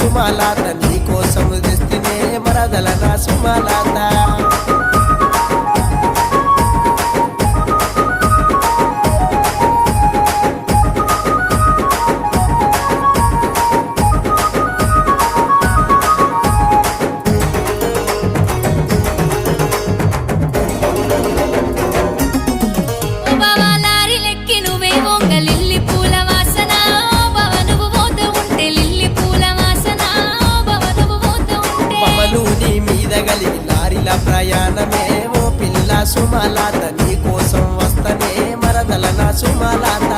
సుమలాత నీ కోసం తెస్తినే మరదల నా సుమలాత ప్రయాణమే ఓ పిల్ల సుమలాత నీ కోసం వస్తనే మరదల నా సుమలాత